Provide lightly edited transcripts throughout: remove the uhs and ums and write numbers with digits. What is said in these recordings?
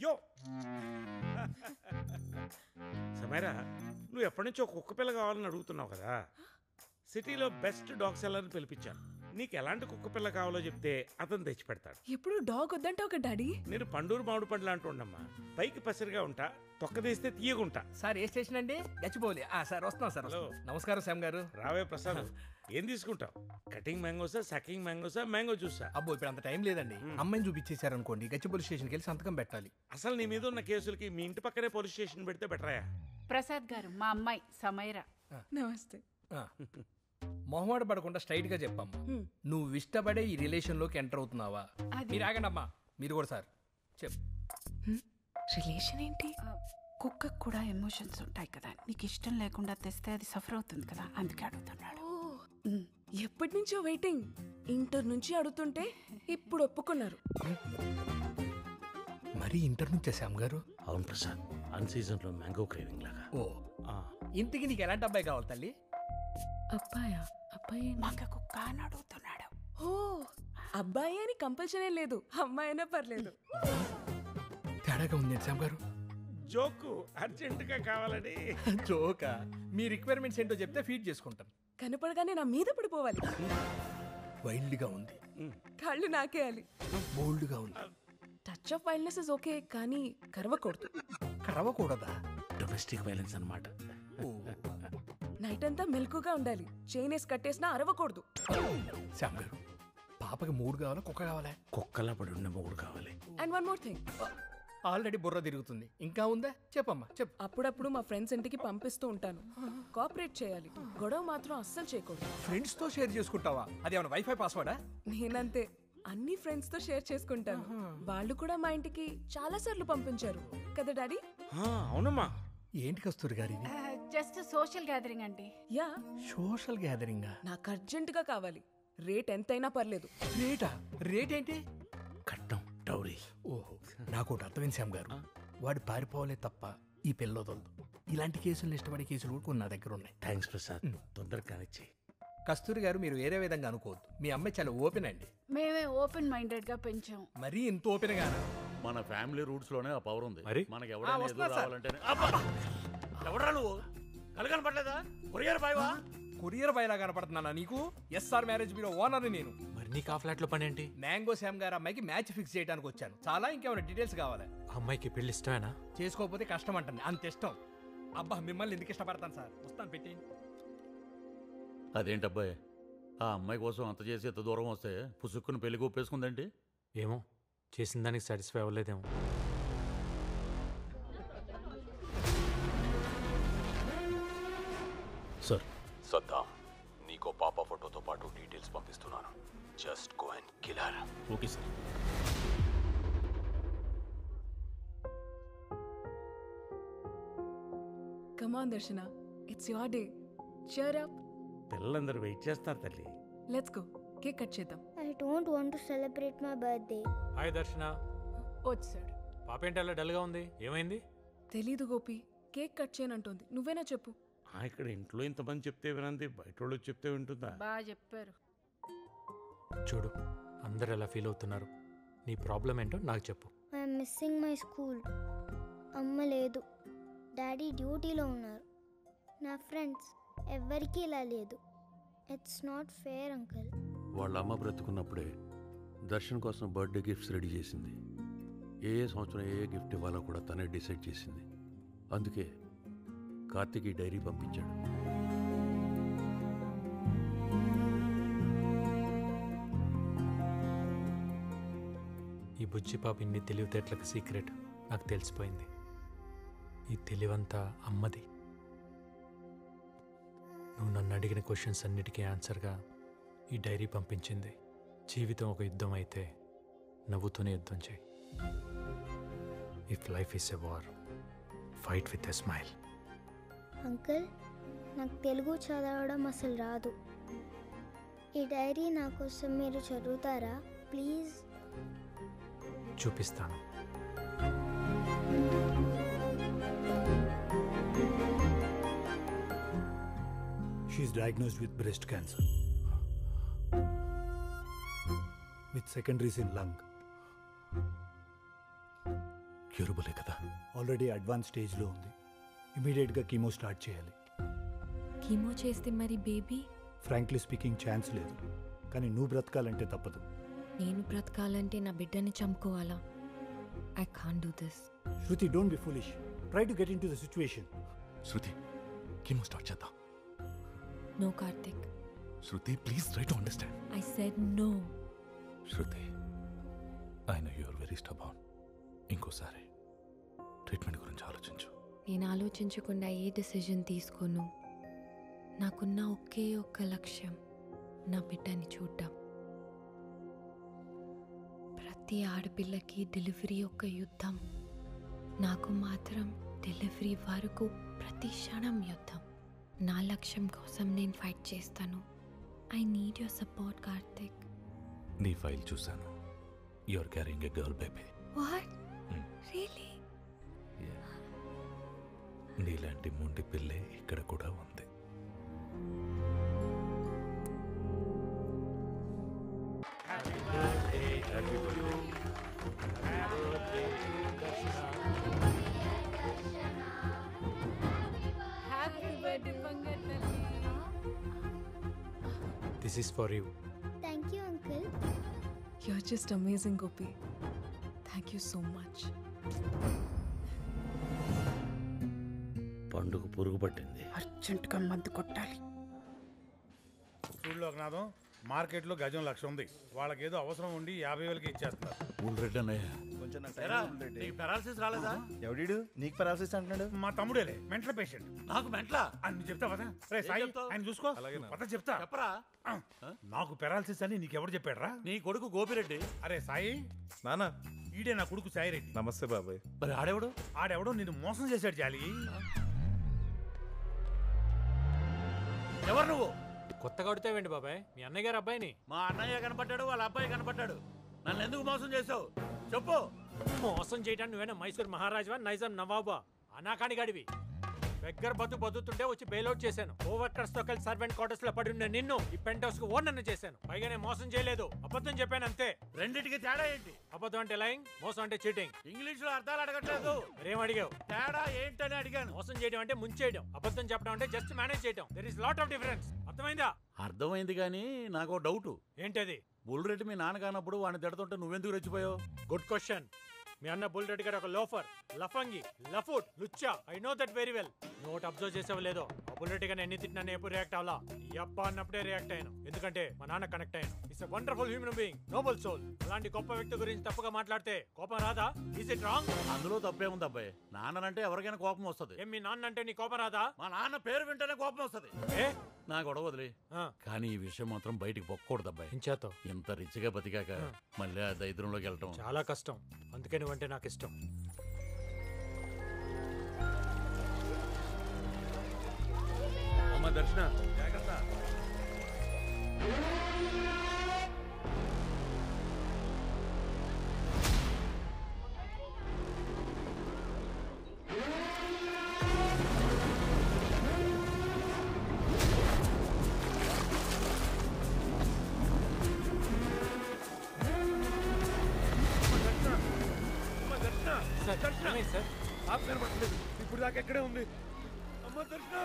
యో సమీరా, నువ్వు ఎప్పటి నుంచో కుక్క పిల్ల కావాలని అడుగుతున్నావు కదా. సిటీలో బెస్ట్ డాగ్ సెల్లర్ని పిలిపించాను. నీకు ఎలాంటి కుక్క పిల్ల కావాలో చెప్తే అతను తెచ్చి పెడతాడు. ఎప్పుడు డాగ్ వద్దంటే ఒక డాడీ. నేను పండూరు మామిడి పండ్లు అంటూ ఉండమ్మా. పైకి పసిరిగా ఉంటా, తొక్కదీస్తే తీయగుంటా. సార్ ఏ స్టేషన్ అండి? గచ్చిబౌలి. సార్ వస్తున్నాం సార్. హలో. నమస్కారం శ్యామ్ గారు. రావే ప్రసాద్, ఏం తీసుకుంటావు? కటింగ్ మ్యాంగోసా, సకింగ్ మ్యాంగోసా, మ్యాంగో జ్యూసా? అబ్బో ఇప్పుడు అంత టైం లేదండి. అమ్మాయిని చూపించేశారు అనుకోండి, గచ్చిబౌలి స్టేషన్కి వెళ్ళి సంతకం పెట్టాలి. అసలు నీ మీద ఉన్న కేసులకి మీ ఇంటి పక్కనే పోలీస్ స్టేషన్ పెడితే బెటరాయా? ప్రసాద్ గారు మా అమ్మాయి సమీరా. నమస్తే. మొహమాట పడకుండా స్ట్రైట్ గా చెప్పమ్మా, నువ్వు ఇష్టపడే ఈ రిలేషన్ లోకి ఎంటర్ అవుతున్నావా? మీరు ఆగండి అమ్మా, మీరు కూడా సార్ చెప్పు. రిలేషన్ ఏంటి? కుక్కకు కూడా ఎమోషన్స్ ఉంటాయి కదా, నీకు ఇష్టం లేకుండా తెస్తే అది సఫర్ అవుతుంది కదా, అందుకే అడుగుతున్నాడు. ఎప్పటి నుంచో వెయిటింగ్. ఇంటర్ నుంచి అడుగుతుంటే ఇప్పుడు ఒప్పుకున్నారు. మరి ఇంటర్ నుంచే శ్యామ్ గారు? అవును ప్రసాద్, అన్ సీజన్ లో మ్యాంగో క్రేవింగ్ లాగా. ఓ ఇంతకి నీకు ఎలాంటి అబ్బాయి కావాలి తల్లి? అబ్బాయా? అబ్బాయి మగ కుక్క అని అడుగుతున్నాడు. ఓ అబ్బాయి అని కంపల్సరీ లేదు, అమ్మాయి అయినా పర్లేదు. తేడాగా ఉంది శ్యామ్ గారు. జోకు అర్జెంట్ గా కావాలని. జోకా? మీ రిక్వైర్మెంట్స్ ఏంటో చెప్తే ఫీడ్ చేసుకుంటాం. కనపడగానే నా మీద పడిపోవాలి. వైల్డ్ గా ఉంది, కాళ్ళు నాకేయాలి. బోల్డ్ గా ఉంది. Touch of wildness is okay, కానీ కరవకూడదు. కరవకూడదా? డొమెస్టిక్ వైలెన్స్ అన్నమాట. నైట్ అంతా మెలకుగా ఉండాలి. చైన్ వేసి కట్టేసినా అరవకూడదు. శ్యామ్ గారు, పాపకి మూడు కావాలా కుక్క కావాలా? కుక్కలా పడి ఉన్న మూడు కావాలి. And one more thing, already బుర్ర తిరుగుతుంది, ఇంకా ఉందా? చెప్పమ్మా చెప్పు. అప్పుడప్పుడు మా ఫ్రెండ్స్ ఇంటికి పంపిస్తూ ఉంటాను. కోఆపరేట్ చేయాలి, గొడవ మాత్రం అస్సలు చేయకూడదు. ఫ్రెండ్స్ తో షేర్ చేసుకుంటావా? అది ఏమైనా వైఫై పాస్వర్డా? నేనంతే, అన్ని ఫ్రెండ్స్ తో షేర్ చేసుకుంటాను. వాళ్ళు కూడా మా ఇంటికి చాలా సార్లు పంపించారు కదా డాడీ? అవునమ్మా. ఏంటి కస్తూరి గారి? జస్ట్ సోషల్ గ్యాదరింగ్ అండి. Yeah, social gathering. నాకు అర్జెంట్ గా కావాలి. రేట్ ఎంతైనా పర్లేదు. రేటా? రేట్ ఏంటి? కట్నం, డౌరీ. ఓహో, నాకు ఒకటి అర్థమైంది శ్యామ్ గారు. వాడు పారిపోవాలే తప్ప ఈ పిల్లదొద్దు. ఇలాంటి కేసులు ఇష్టపడే కేసులు కూడా కొన్ని నా దగ్గర ఉన్నాయి. థ్యాంక్స్ ప్రసాద్, తొందరగా కానిచ్చి. కస్తూరి గారు, మీరు వేరే విధంగా అనుకోవద్దు. మీ అమ్మాయి చాలా ఓపెన్ అండి. మేమే ఓపెన్ మైండెడ్ గా పెంచాం. మరీ ఇంత ఓపెన్ గానా? మన ఫ్యామిలీ రూట్స్ లోనే ఆ పవర్ ఉంది. మరి మనకి ఎవరైనా వస్తున్నా ఎదురు సార్. రావాలంటేనే ఎవడరా నువ్వు? కలగనపడలేదా? కొరియర్ బాయ్వా? కొరియర్ బయలా కనపడుతున్నానా నీకు? ఎస్ఆర్ మ్యారేజ్ బ్యూరో ఓనర్ నేను. మరి నీకు ఆ ఫ్లాట్ లో పని ఏంటి? మ్యాంగో శ్యామ్ గారు అమ్మాయికి మ్యాచ్ ఫిక్స్ చేయడానికి వచ్చాను. చాలా ఇంకేమైనా డీటెయిల్స్ కావాలి? అమ్మాయికి పెళ్లి ఇష్టమేనా? చేసుకోకపోతే కష్టం అంటుంది, అంత ఇష్టం. అబ్బా, మిమ్మల్ని ఎందుకు ఇష్టపడతాను సార్. వస్తాను, పెట్టి. అదేంటబ్బాయి, ఆ అమ్మాయి కోసం అంత చేసి ఎంత దూరం వస్తే పుసుక్కుని పెళ్లి ఒప్పేసుకుందండి. ఏమో, చేసిన దానికి సాటిస్ఫై అవ్వలేదేమో. సార్, సద్దాం, నీకో పాప ఫోటోతో పాటు డీటెయిల్స్ పంపిస్తున్నాను. Just go and kill her. Okay sir. Come on Darshana, it's your day. cheer up. పిల్లలందరూ వెయిట్ చేస్తారు తల్లి. లెట్స్ గో, కేక్ కట్ చేద్దాం. I don't want to celebrate my birthday. Hi Darshana. వచ్చాడు. పాప ఏంటి అలా డల్ గా ఉంది? ఏమైంది? తెలీదు గోపి, కేక్ కట్ చేయనంటుంది. నువ్వేనా చెప్పు. ఇక్కడ ఇంట్లో ఇంతమంది చెప్తే వినంది, బయట వాళ్ళు చెప్తే వింటుందా? బాగా చెప్పారు. చూడు, అందరు ఎలా ఫీల్ అవుతున్నారు. నీ ప్రాబ్లం ఏంటో నాకు చెప్పు. I'm missing my school. అమ్మ లేదు, డాడీ డ్యూటీలో ఉన్నారు. నా ఫ్రెండ్స్ ఎవ్వరికీ ఇలా లేదు. It's not fair uncle. వాళ్ళ అమ్మ బ్రతుకున్నప్పుడే దర్శన్ కోసం బర్త్డే గిఫ్ట్స్ రెడీ చేసింది. ఏ సంవత్సరం ఏ గిఫ్ట్ ఇవ్వాలో కూడా తనే డిసైడ్ చేసింది. అందుకే కార్తీక్ ఈ డైరీ పంపించాడు. ఈ బుజ్జి పాప ఇన్ని తెలివితేటలకు సీక్రెట్ నాకు తెలిసిపోయింది. ఈ తెలివంతా అమ్మది. నువ్వు నన్ను అడిగిన క్వశ్చన్స్ అన్నిటికీ ఆన్సర్గా ఈ డైరీ పంపించింది. జీవితం ఒక యుద్ధం అయితే నవ్వుతూనే యుద్ధం చేయి. If life is a war, fight with a smile. Uncle, నాకు తెలుగు చదవడం అసలు రాదు. ఈ డైరీ నా కోసం మీరు చదువుతారా ప్లీజ్? చూపిస్తాను. She is diagnosed with breast cancer with secondaries in lung, క్యూరబులే కదా? ఆల్రెడీ అడ్వాన్స్ స్టేజ్లో ఉంది. ఇమీడియట్గా కీమో స్టార్ట్ చేయాలి. కీమో చేస్తే మరి బేబీ? ఫ్రాంక్లీ స్పీకింగ్ ఛాన్స్ లేదు, కానీ నువ్వు బ్రతకాలంటే తప్పదు. నేను బ్రతకాలంటే నా బిడ్డని చంపుకోవాలా? I can't do this. Shruti, don't be foolish. Try to get in to the situation. Shruti, chemo start చేద్దాం. No Karthik. Shruti, please try to understand. I said no. Shruti, I know you are very stubborn. ఇంకోసారి ట్రీట్మెంట్ గురించి ఆలోచించు. నేను ఆలోచించకుండా ఏ decision తీసుకోను. నాకున్న ఒకే ఒక్క లక్ష్యం నా బిడ్డని చూడ్డం. ప్రతి ఆడపిల్లకి డెలివరీ ఒక యుద్ధం. నాకు మాత్రం డెలివరీ వరకు ప్రతి క్షణం యుద్ధం. నా లక్ష్యం కోసం నేను ఫైట్ చేస్తాను. I need your support Karthik. నీ ఫైల్ చూశాను. You are carrying a girl baby. What? Really? నీలాంటి మొండి పిల్లే ఇక్కడ కూడా ఉంది. This is for you. Thank you uncle. You're just amazing, Gopi. Thank you so much. పండుగ పురుగు పట్టింది. అర్జెంటుగా మందు కొట్టాలి. చూడు లోకనాథం, మార్కెట్లో గజం 1,00,000 ఉంది. వాళ్ళకేదో అవసరం ఉండి 50,000కి ఇచ్చేస్తున్నారు. ఊళ్ళరెడ్డి అన్నయ్య, నీకు పెరాలసిస్ రాలేదా? ఎవడీడు నీకు పెరాలసిస్ అంటున్నాడు? మా తమ్ముడేలే, మెంటల్ పేషెంట్. నాకు మెంట్లా అని నువ్వు చెప్తా పదా? రే సాయి, ఆయన చూసుకో. పద చెప్తా. చెప్పరా? నాకు పెరాలసిస్ అని నీకెవరు చెప్పాడురా? నీ కొడుకు గోపిరెడ్డి. అరే సాయి, నానా ఈడే నా కొడుకు సాయిరెడ్డి. నమస్తే బాబాయ్. మరి ఆడేవాడు? ఆడెవడో నిన్ను మోసం చేశాడు జాలి. ఎవరు నువ్వు? కొత్తగా కొడితేవేంటి బాబాయ్? మీ అన్నయ్య గారు అబ్బాయిని. మా అన్నయ్య కనపడ్డాడు, వాళ్ళ అబ్బాయి కనపడ్డాడు. నన్ను ఎందుకు మోసం చేసావు చెప్పు. మోసం చేయడానికి నువ్వేనా మైసూర్ మహారాజా, నైజాం నవాబా? అనాకాని గడివి. దగ్గర బతుకుతుంటే వచ్చి బెయిల్అవుట్ చేశాను. కోవర్కర్స్ తో కలిసి సర్వెంట్ క్వార్టర్స్ లో పడి ఉన్న నిన్ను ఈ పెంట్ హౌస్ కు ఓనర్ చేశాను. పైగానే మోసం చేయలేదు, అబద్ధం చెప్పాను అంతే. రెండింటికి తేడా ఏంటి? అబద్ధం అంటే లైంగ్, మోసం అంటే చీటింగ్. ఇంగ్లీష్ లో అర్థాలు అడగట్లేదు. మరేం అడిగావు? తేడా ఏంటని అడిగాను. మోసం చేయడం అంటే ముంచేయడం, అబద్ధం చెప్పడం అంటే జస్ట్ మేనేజ్ చేయడం. There is lot of difference. అర్థమైందా? అర్థమైంది కానీ నాకు డౌట్. ఏంటది? బుల్రెడ్డి మీ నాన్న కానప్పుడు వాడిని తిడుతుంటే నువ్వెందుకు రెచ్చిపోయావు? Good question. మీ అన్న బుల్రెడ్డి గారు ఒక లోఫర్, లఫంగి, లఫుట్, లుచ్చా. I know that very well. Note observe చేసావు లేదో, ఆ బుల్రెడ్డి గారిని ఎన్ని తిట్టినా ఎప్పుడు రియాక్ట్ అవ్వాలా? యప్ప అన్నప్పుడే రియాక్ట్ అయ్యాను. ఎందుకంటే మా నాన్న కనెక్ట్ అయ్యాను. It's a wonderful human being, noble soul. అలాంటి గొప్ప వ్యక్తి గురించి తప్పుగా మాట్లాడితే కోపం రాదా? Is it wrong? అందులో తప్పేముంది అబ్బాయి? నాన్నంటే ఎవరికైనా కోపం వస్తుంది. ఏం మీ నాన్న అంటే నీ కోపం రాదా? మా నాన్న పేరు వింటేనే కోపం వస్తుంది. నా గొడవ వదిలే. కానీ ఈ విషయం మాత్రం బయటికి పొక్కకూడదు అబ్బాయి. ఇంత రిచ్గా బతికాక మళ్ళీ ఆ దరిద్రంలోకి వెళ్ళటం చాలా కష్టం. అందుకే నువ్వంటే నాకు ఇష్టం. అమ్మ దర్శన, జాగ్రత్త. సార్ ఆప్ కనపడలేదు. ఇప్పుడు దాకా ఎక్కడే ఉంది. అమ్మ దర్శన.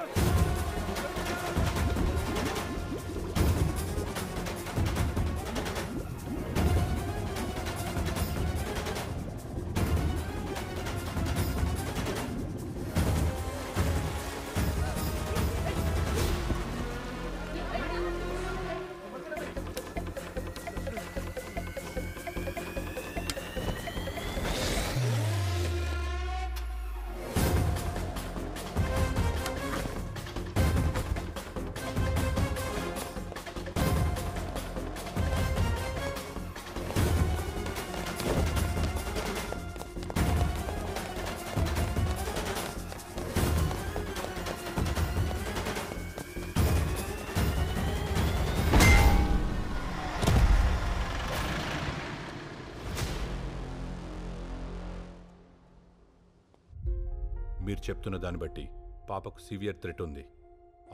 మీరు చెప్తున్న దాన్ని బట్టి పాపకు సివియర్ థ్రెట్ ఉంది.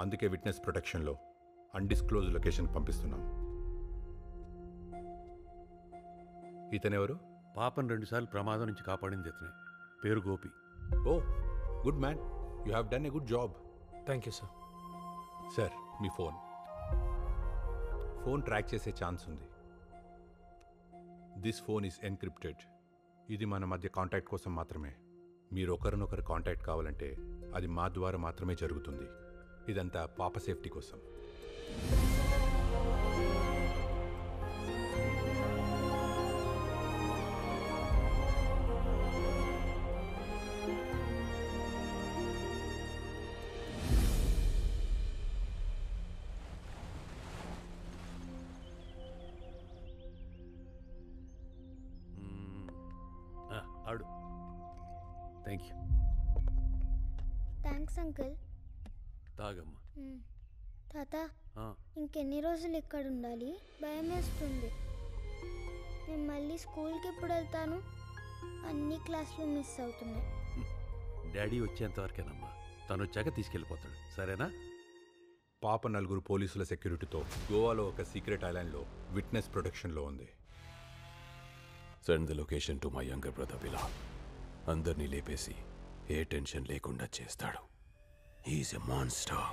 అందుకే విట్నెస్ ప్రొటెక్షన్లో అన్డిస్క్లోజ్ లొకేషన్ పంపిస్తున్నాం. ఇతనెవరు? పాపను 2 సార్లు ప్రమాదం నుంచి కాపాడింది ఇతనే. పేరు Gopi. Oh good man, you have done a good job. Thank you sir. Sir మీ ఫోన్ ట్రాక్ చేసే ఛాన్స్ ఉంది. This phone is encrypted. ఇది మన మధ్య కాంటాక్ట్ కోసం మాత్రమే. మీరు ఒకరినొకరు కాంటాక్ట్ కావాలంటే అది మా ద్వారా మాత్రమే జరుగుతుంది. ఇదంతా పాప సేఫ్టీ కోసం. ఆడు. Thank you. Thanks uncle. తాగమ్మా. తాత, ఇంకెన్ని రోజులు ఇక్కడ ఉండాలి? భయం వేస్తుంది. నేను మళ్ళీ స్కూల్కి ఎప్పుడు వెళ్తాను? అన్ని క్లాసులు మిస్ అవుతున్నాయి. డాడీ వచ్చేంత వరకేనమ్మా. తను వచ్చాక తీసుకెళ్ళిపోతాడు, సరేనా? పాప 4 పోలీసుల సెక్యూరిటీతో గోవాలో ఒక సీక్రెట్ ఐలాండ్లో విట్నెస్ ప్రొటెక్షన్లో ఉంది. Send the location to my younger brother Bilal. అందరినీ లేపేసి ఏ టెన్షన్ లేకుండా చేస్తాడు. He's a monster.